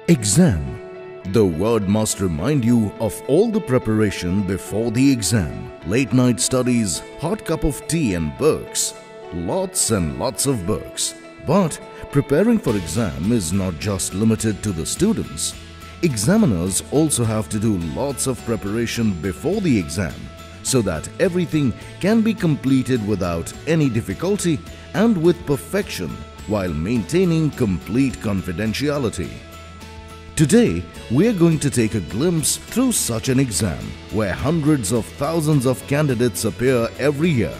Exam. The word must remind you of all the preparation before the exam. Late night studies, hot cup of tea and books. Lots and lots of books. But preparing for exam is not just limited to the students. Examiners also have to do lots of preparation before the exam so that everything can be completed without any difficulty and with perfection while maintaining complete confidentiality. Today, we are going to take a glimpse through such an exam where hundreds of thousands of candidates appear every year.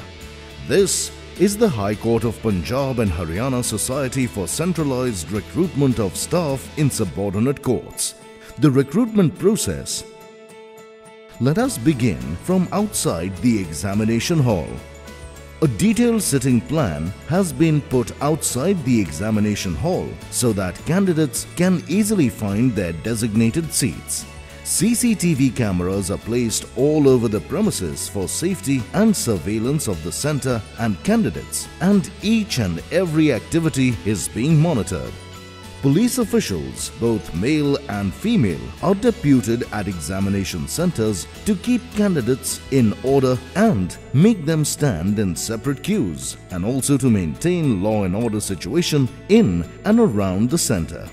This is the High Court of Punjab and Haryana Society for Centralized Recruitment of Staff in Subordinate Courts. The recruitment process. Let us begin from outside the examination hall. A detailed sitting plan has been put outside the examination hall so that candidates can easily find their designated seats. CCTV cameras are placed all over the premises for safety and surveillance of the center and candidates, and each and every activity is being monitored. Police officials, both male and female, are deputed at examination centers to keep candidates in order and make them stand in separate queues, and also to maintain law and order situation in and around the center.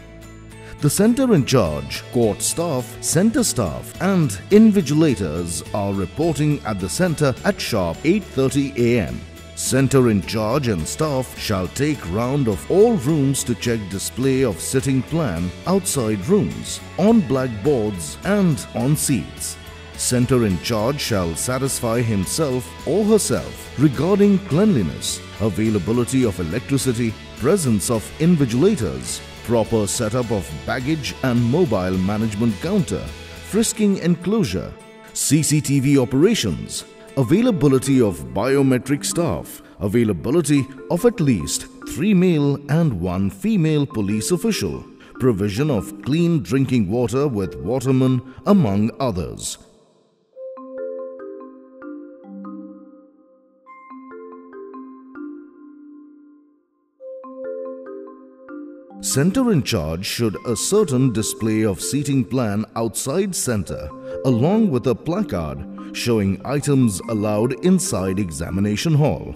The center in charge, court staff, center staff and invigilators are reporting at the center at sharp 8:30 am. Center in charge and staff shall take round of all rooms to check display of sitting plan outside rooms, on blackboards and on seats. Center in charge shall satisfy himself or herself regarding cleanliness, availability of electricity, presence of invigilators, proper setup of baggage and mobile management counter, frisking enclosure, CCTV operations, availability of biometric staff, availability of at least 3 male and 1 female police official, provision of clean drinking water with watermen, among others. Center in charge should ascertain display of seating plan outside center along with a placard showing items allowed inside examination hall.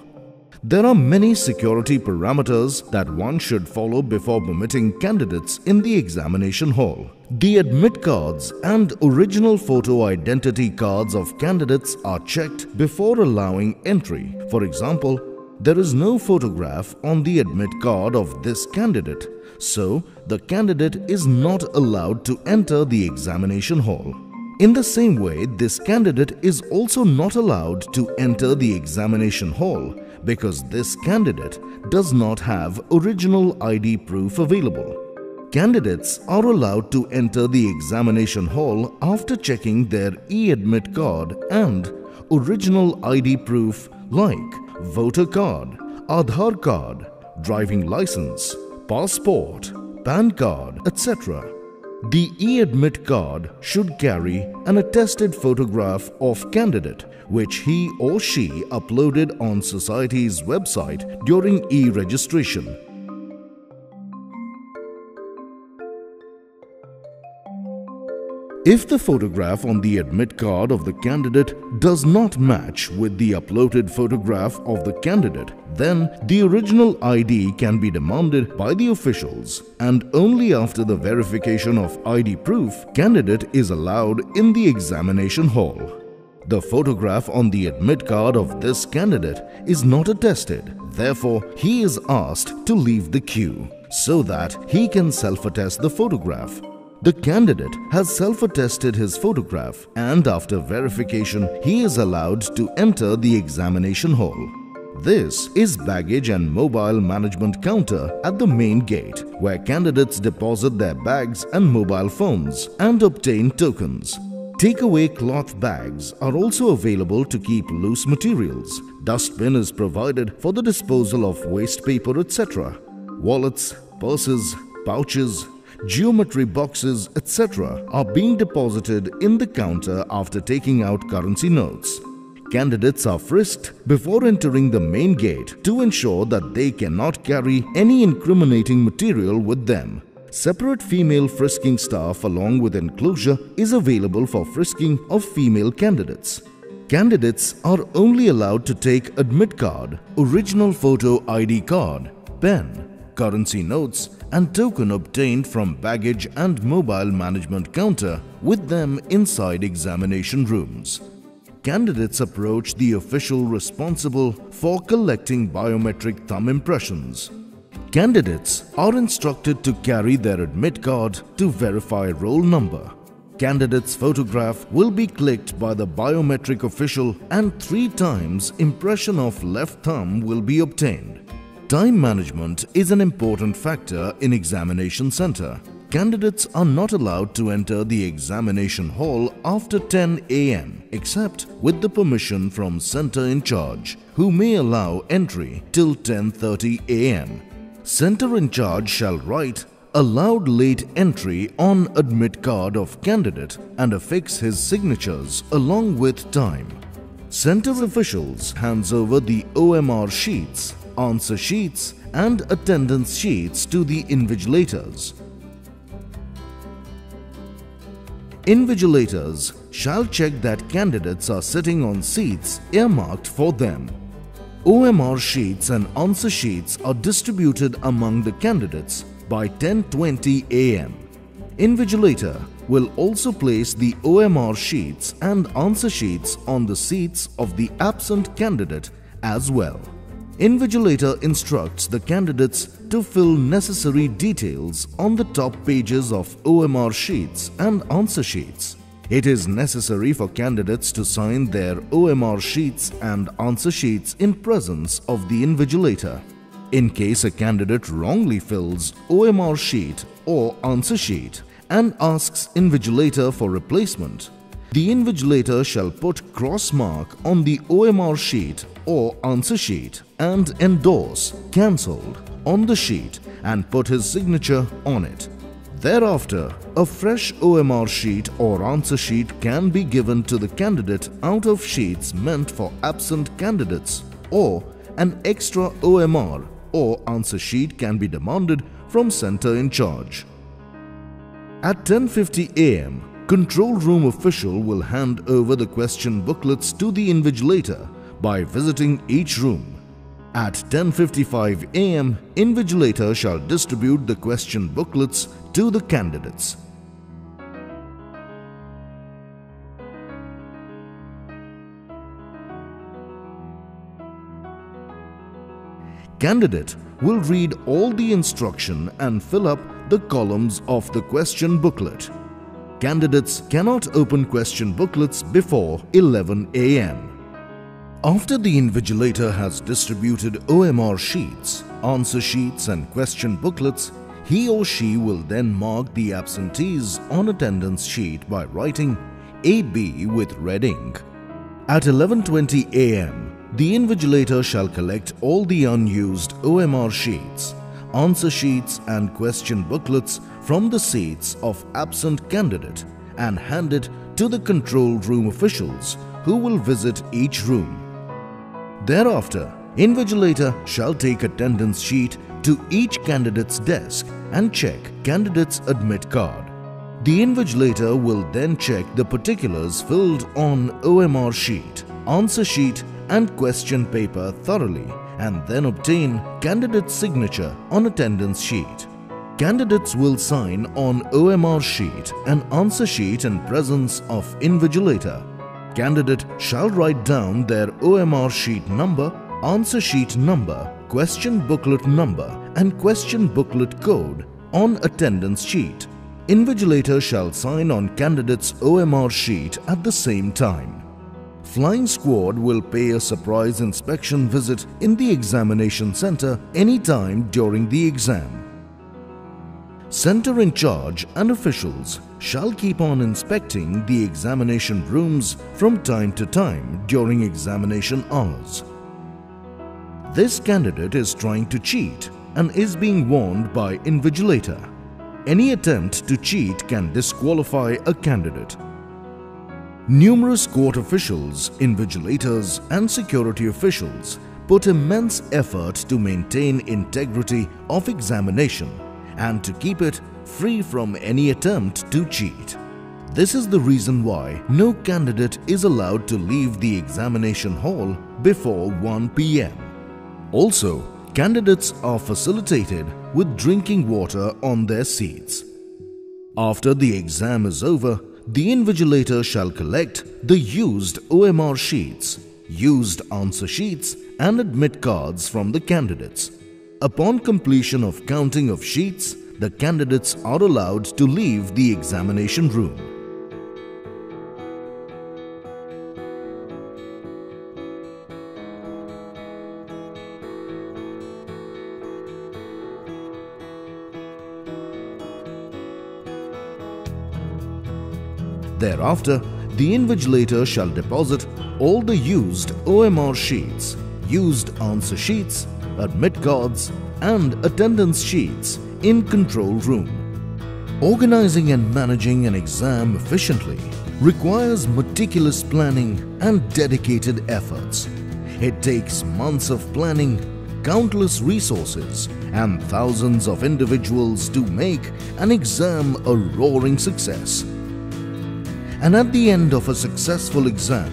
There are many security parameters that one should follow before permitting candidates in the examination hall. The admit cards and original photo identity cards of candidates are checked before allowing entry. For example, there is no photograph on the admit card of this candidate, so the candidate is not allowed to enter the examination hall. In the same way, this candidate is also not allowed to enter the examination hall because this candidate does not have original ID proof available. Candidates are allowed to enter the examination hall after checking their e-admit card and original ID proof like voter card, Aadhaar card, driving license, passport, PAN card, etc. The e-admit card should carry an attested photograph of candidate which he or she uploaded on society's website during e-registration. If the photograph on the admit card of the candidate does not match with the uploaded photograph of the candidate, then the original ID can be demanded by the officials, and only after the verification of ID proof, candidate is allowed in the examination hall. The photograph on the admit card of this candidate is not attested, therefore he is asked to leave the queue so that he can self-attest the photograph. The candidate has self-attested his photograph and after verification, he is allowed to enter the examination hall. This is baggage and mobile management counter at the main gate where candidates deposit their bags and mobile phones and obtain tokens. Takeaway cloth bags are also available to keep loose materials. Dustbin is provided for the disposal of waste paper, etc. Wallets, purses, pouches, geometry boxes, etc. are being deposited in the counter after taking out currency notes. Candidates are frisked before entering the main gate to ensure that they cannot carry any incriminating material with them. separate female frisking staff along with enclosure is available for frisking of female candidates. Candidates are only allowed to take admit card, original photo ID card, pen, currency notes and token obtained from baggage and mobile management counter with them inside examination rooms. Candidates approach the official responsible for collecting biometric thumb impressions. Candidates are instructed to carry their admit card to verify roll number. Candidate's photograph will be clicked by the biometric official and 3 times impression of left thumb will be obtained. Time management is an important factor in examination center. Candidates are not allowed to enter the examination hall after 10 a.m. except with the permission from center in charge, who may allow entry till 10:30 a.m. Center in charge shall write "Allowed late entry" on admit card of candidate and affix his signatures along with time. Center officials hands over the OMR sheets, answer sheets and attendance sheets to the invigilators. Invigilators shall check that candidates are sitting on seats earmarked for them. OMR sheets and answer sheets are distributed among the candidates by 10:20 a.m. Invigilator will also place the OMR sheets and answer sheets on the seats of the absent candidate as well. Invigilator instructs the candidates to fill necessary details on the top pages of OMR sheets and answer sheets. It is necessary for candidates to sign their OMR sheets and answer sheets in presence of the invigilator. In case a candidate wrongly fills OMR sheet or answer sheet and asks invigilator for replacement, the invigilator shall put cross mark on the OMR sheet or answer sheet and endorse "cancelled" on the sheet and put his signature on it. Thereafter, a fresh OMR sheet or answer sheet can be given to the candidate out of sheets meant for absent candidates, or an extra OMR or answer sheet can be demanded from center in charge. At 10:50 a.m., control room official will hand over the question booklets to the invigilator by visiting each room. At 10:55 a.m., invigilator shall distribute the question booklets to the candidates. Candidate will read all the instruction and fill up the columns of the question booklet. Candidates cannot open question booklets before 11 a.m. After the invigilator has distributed OMR sheets, answer sheets and question booklets, he or she will then mark the absentees on attendance sheet by writing AB with red ink. At 11:20 a.m., the invigilator shall collect all the unused OMR sheets, answer sheets and question booklets from the seats of absent candidate and hand it to the control room officials who will visit each room. Thereafter, invigilator shall take attendance sheet to each candidate's desk and check candidate's admit card. The invigilator will then check the particulars filled on OMR sheet, answer sheet and question paper thoroughly and then obtain candidate's signature on attendance sheet. Candidates will sign on OMR sheet and answer sheet in presence of invigilator. Candidate shall write down their OMR sheet number, answer sheet number, question booklet number and question booklet code on attendance sheet. Invigilator shall sign on candidate's OMR sheet at the same time. Flying squad will pay a surprise inspection visit in the examination center anytime during the exam. Center in charge and officials shall keep on inspecting the examination rooms from time to time during examination hours. This candidate is trying to cheat and is being warned by invigilator. Any attempt to cheat can disqualify a candidate. Numerous court officials, invigilators and security officials put immense effort to maintain integrity of examination and to keep it free from any attempt to cheat. This is the reason why no candidate is allowed to leave the examination hall before 1 p.m. Also, candidates are facilitated with drinking water on their seats. After the exam is over, the invigilator shall collect the used OMR sheets, used answer sheets and admit cards from the candidates. Upon completion of counting of sheets, the candidates are allowed to leave the examination room. Thereafter, the invigilator shall deposit all the used OMR sheets, used answer sheets, admit cards and attendance sheets in control room. Organizing and managing an exam efficiently requires meticulous planning and dedicated efforts. It takes months of planning, countless resources and thousands of individuals to make an exam a roaring success. And at the end of a successful exam,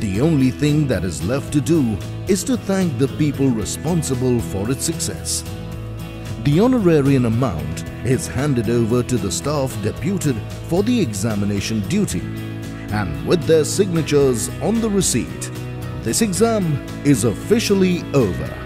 the only thing that is left to do is to thank the people responsible for its success. The honorarium amount is handed over to the staff deputed for the examination duty, and with their signatures on the receipt, this exam is officially over.